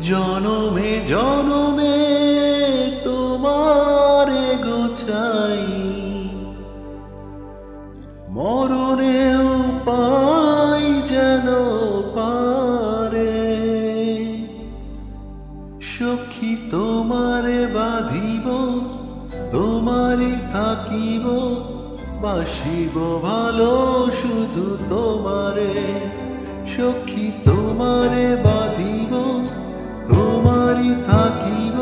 জনমে জনমে তোমারে গোছাই, মরণেও পাই যেন পারে। সখী তোমারে বাঁধিব, তোমারই থাকিব, বাসিব ভালো শুধু তোমারে। সখী তোমারে বাঁধিব, তোমারই থাকিব,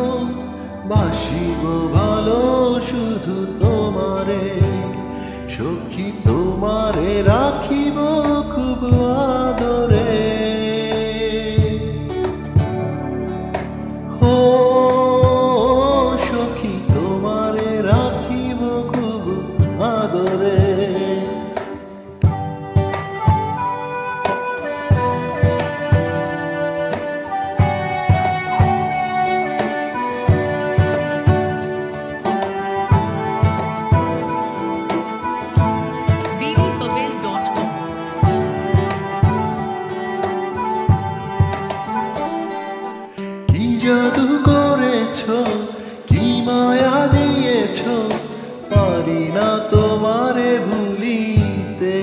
বাসিব ভালো শুধু তোমারে। সখী তোমারে রাখিব খুব আদরে। ও সখী তোমারে রাখিব খুব আদরে। কি জাদু করেছো, কি মায়া দিয়েছো, পারি না তোমারে ভুলিতে।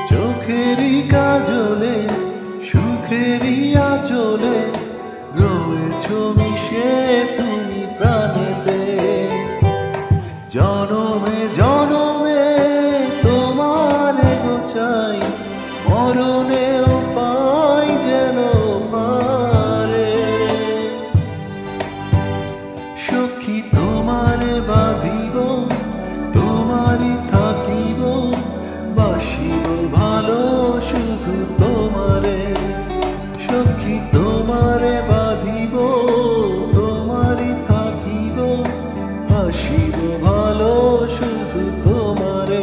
চোখেরই কাজলে, সুখেরই আঁচলে, রয়েছো মিশে তুমি প্রাণেতে। জনমে জনমে তোমারে গোছাই, মরণেও পাই যেন পারে। সখী তোমারে বাঁধিব, তোমারই থাকিব, বাসিব ভালো শুধু তোমারে। সখী তোমারে বাঁধিব, তোমারই থাকিব, বাসিব ভালো শুধু তোমারে।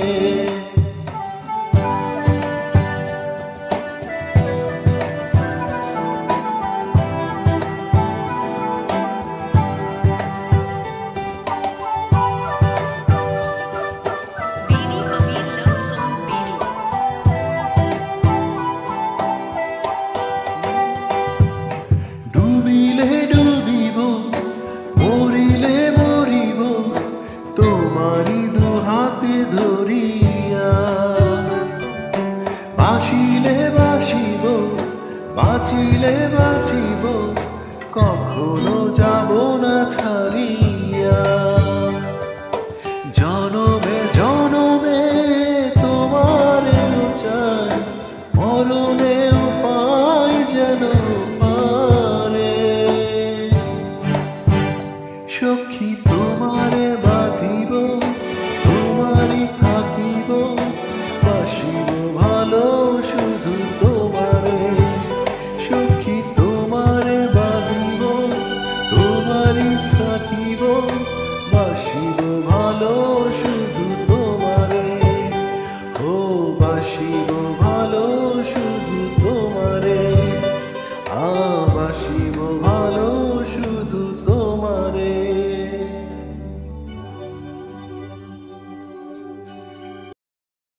ডুবিলে ডুবিব, মরিলে মরিব, তোমারি দুহাতে ধরিয়া। বাসিলে বাসিব, বাঁচিলে বাঁচিব, কখনো